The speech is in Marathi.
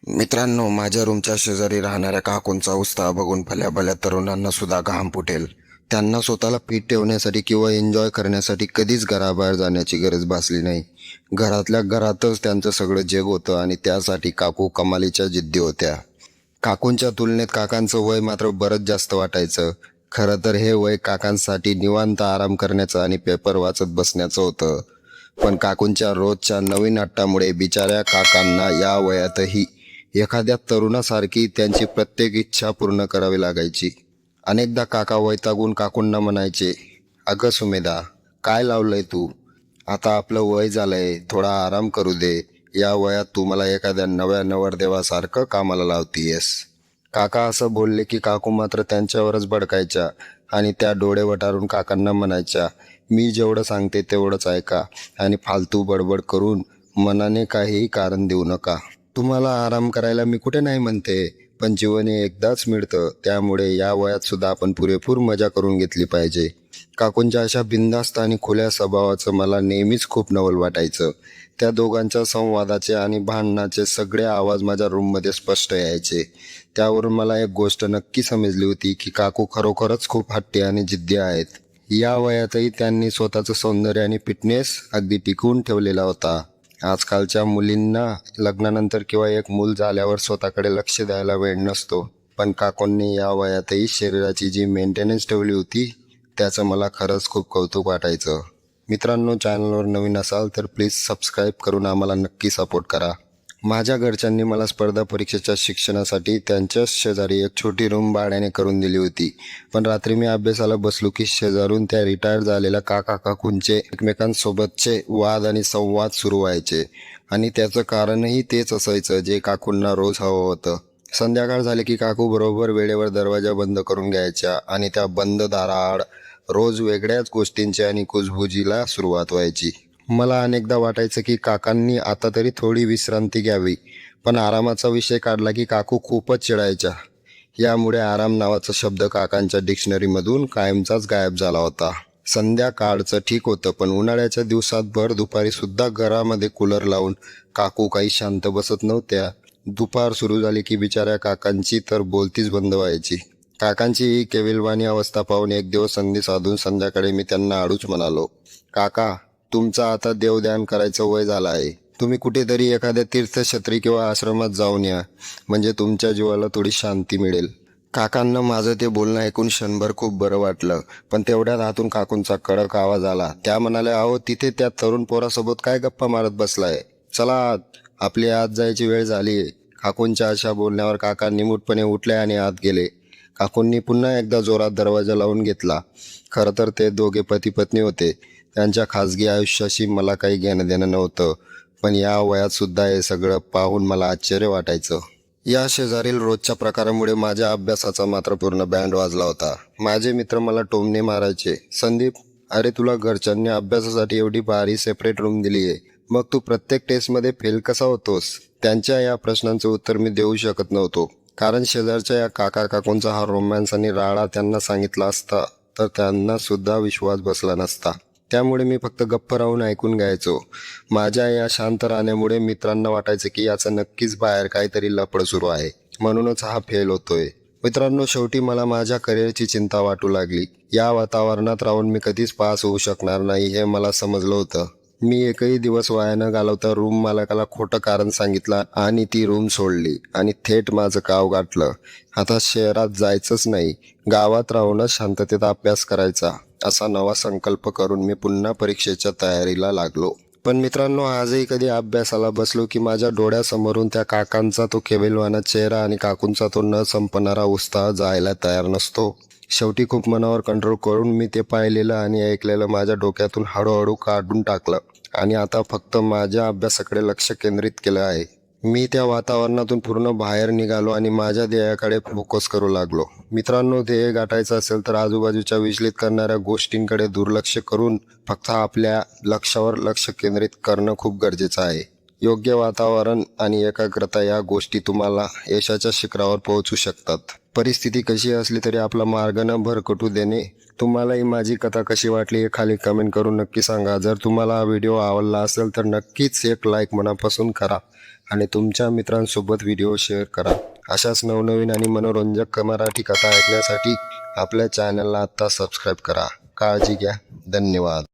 मित्रांनो, माझ्या रूमच्या शेजारी राहणाऱ्या काकूंचा उत्साह बघून भल्या तरुणांना सुद्धा घाम फुटेल. त्यांना स्वतःला फिट ठेवण्यासाठी किंवा एन्जॉय करण्यासाठी कधीच घराबाहेर जाण्याची गरज भासली नाही. घरातल्या घरातच त्यांचं सगळं जग होतं आणि त्यासाठी काकू कमालीच्या जिद्दी होत्या. काकूंच्या तुलनेत काकांचं वय मात्र बरंच जास्त वाटायचं. खरं तर हे वय काकांसाठी निवांत आराम करण्याचं आणि पेपर वाचत बसण्याचं होतं. पण काकूंच्या रोजच्या नवीन अट्टामुळे बिचाऱ्या काकांना या वयातही एखाद्या तरुणासारखी त्यांची प्रत्येक इच्छा पूर्ण करावी लागायची. अनेकदा काका वैतागून काकूंना म्हणायचे, "अगं सुमेधा, काय लावलंय तू? आता आपलं वय झालंय, थोडा आराम करू दे. या वयात तू मला एखाद्या नव्या नवरदेवासारखं कामाला लावतीयस." काका असं बोलले की काकू मात्र त्यांच्यावरच भडकायच्या आणि त्या डोळे वटारून काकांना म्हणायच्या, "मी जेवढं सांगते तेवढंच ऐका आणि फालतू बडबड करून मनाने काहीही कारण देऊ नका. तुम्हाला आराम करायला मी कुठे नाही म्हणते, पण जीवन हे एकदाच मिळतं, त्यामुळे या वयात सुद्धा आपण पुरेपूर मजा करून घेतली पाहिजे." काकूंच्या अशा बिनधास्त आणि खुल्या स्वभावाचं मला नेहमीच खूप नवल वाटायचं. त्या दोघांच्या संवादाचे आणि भांडणाचे सगळे आवाज माझ्या रूममध्ये स्पष्ट यायचे. त्यावरून मला एक गोष्ट नक्की समजली होती की काकू खरोखरच खूप हट्टी आणि जिद्दी आहेत. या वयातही त्यांनी स्वतःचं सौंदर्य आणि फिटनेस अगदी टिकवून ठेवलेला होता. आजकालच्या मुलींना लग्नानंतर किंवा एक मूल झाल्यावर स्वतःकडे लक्ष द्यायला वेळ नसतो, पण काकूंनी या वयातही शरीराची जी मेंटेनन्स ठेवली होती त्याचं मला खरंच खूप कौतुक वाटायचं. मित्रांनो, चॅनलवर नवीन असाल तर प्लीज सबस्क्राईब करून आम्हाला नक्की सपोर्ट करा. माझ्या घरच्यांनी मला स्पर्धा परीक्षेच्या शिक्षणासाठी त्यांच्याच शेजारी एक छोटी रूम भाड्याने करून दिली होती. पण रात्री मी अभ्यासाला बसलो की शेजारून त्या रिटायर झालेल्या काका काकूंचे एकमेकांसोबतचे वाद आणि संवाद सुरू व्हायचे आणि त्याचं कारणही तेच असायचं जे काकूंना रोज हवं होतं. संध्याकाळ झाली की काकू बरोबर वेळेवर दरवाजा बंद करून घ्यायच्या आणि त्या बंद दाराआड रोज वेगळ्याच गोष्टींची आणि कुजबुजीला सुरुवात व्हायची. मला अनेकदा वाटायचं की काकांनी आता तरी थोडी विश्रांती घ्यावी, पण आरामाचा विषय काढला की काकू खूपच चिडायच्या. यामुळे आराम नावाचा शब्द काकांच्या डिक्शनरीमधून कायमचाच गायब झाला होता. संध्याकाळचं ठीक होतं, पण उन्हाळ्याच्या दिवसात भर दुपारी सुद्धा घरामध्ये कूलर लावून काकू काही शांत बसत नव्हत्या. दुपार सुरू झाली की बिचाऱ्या काकांची तर बोलतीच बंद व्हायची. काकांची ही केविलवाणी अवस्था पाहून एक दिवस संधी साधून संध्याकाळी मी त्यांना आडूच म्हणालो, "काका, तुमचं आता देवध्यान करायचं वय झालं आहे. तुम्ही कुठेतरी एखाद्या तीर्थक्षेत्री किंवा आश्रमात जाऊन या, म्हणजे तुमच्या जीवाला थोडी शांती मिळेल." काकांना माझं ते बोलणं ऐकून क्षणभर खूप बरं वाटलं, पण तेवढ्यात हातून काकूंचा कडक आवाज आला. त्या म्हणाल्या, "अहो, तिथे त्या तरुण पोरासोबत काय गप्पा मारत बसलाय? चला आत, आपली आत जायची वेळ झाली." काकूंच्या अशा बोलण्यावर काका निमूटपणे उठले आणि आत गेले. काकूंनी पुन्हा एकदा जोरात दरवाजा लावून घेतला. खरं तर ते दोघे पती पत्नी होते. त्यांच्या खाजगी आयुष्याशी मला काही घेणं देणं नव्हतं, पण या वयात सुद्धा हे सगळं पाहून मला आश्चर्य वाटायचं. या शेजारील रोजच्या प्रकारामुळे माझ्या अभ्यासाचा मात्र पूर्ण बँड वाजला होता. माझे मित्र मला टोमणे मारायचे, "संदीप, अरे तुला घरच्यांनी अभ्यासासाठी एवढी भारी सेपरेट रूम दिली आहे, मग तू प्रत्येक टेस्टमध्ये फेल कसा होतोस?" त्यांच्या या प्रश्नांचं उत्तर मी देऊ शकत नव्हतो, कारण शेजारच्या या काका काकूंचा हा रोमॅन्स आणि राडा त्यांना सांगितला असता तर त्यांना सुद्धा विश्वास बसला नसता. त्यामुळे मी फक्त गप्प राहून ऐकून घ्यायचो. माझ्या या शांत राहण्यामुळे मित्रांना वाटायचं की याचं नक्कीच बाहेर काहीतरी लफडं सुरू आहे, म्हणूनच हा फेल होतोय. मित्रांनो, शेवटी मला माझ्या करिअरची चिंता वाटू लागली. या वातावरणात राहून मी कधीच पास होऊ शकणार नाही हे मला समजलं होतं. मी एकही दिवस वाया न घालवता रूम मालकाला खोटं कारण सांगितलं आणि ती रूम सोडली आणि थेट माझं गाव गाठलं. आता शहरात जायचंच नाही, गावात राहूनच शांततेत अभ्यास करायचा, असा नवा संकल्प करून मी पुन्हा परीक्षेच्या तयारीला लागलो. पण मित्रांनो, आजही कधी अभ्यासाला बसलो की माझ्या डोळ्यासमोरून त्या काकांचा तो केविलवाना चेहरा आणि काकूंचा तो न संपणारा उत्साह जायला तयार नसतो. शेवटी खूप मनावर कंट्रोल करून मी ते पाहिलेलं आणि ऐकलेलं माझ्या डोक्यातून हळूहळू काढून टाकलं आणि आता फक्त माझ्या अभ्यासाकडे लक्ष केंद्रित केलं आहे. मी त्या वातावरणातून पूर्ण बाहेर निघालो आणि माझ्या ध्येयाकडे फोकस करू लागलो. मित्रांनो, ध्येय गाठायचं असेल तर आजूबाजूच्या विचलित करणाऱ्या गोष्टींकडे दुर्लक्ष करून फक्त आपल्या लक्ष्यावर लक्ष केंद्रित करणं खूप गरजेचं आहे. योग्य वातावरण आणि एकाग्रता या गोष्टी तुम्हाला यशाच्या शिखरावर पोहोचू शकतात. परिस्थिती कशी असली तरी आपला मार्ग न भरकटू देणे. तुम्हालाही माझी कथा कशी वाटली हे खाली कमेंट करून नक्की सांगा. जर तुम्हाला हा व्हिडिओ आवडला असेल तर नक्कीच एक लाईक मनापासून करा आणि तुमच्या मित्रांसोबत व्हिडिओ शेअर करा. अशाच नवनवीन आणि मनोरंजक मराठी कथा ऐकण्यासाठी आपल्या चॅनलला आत्ता सबस्क्राईब करा. काळजी घ्या. धन्यवाद.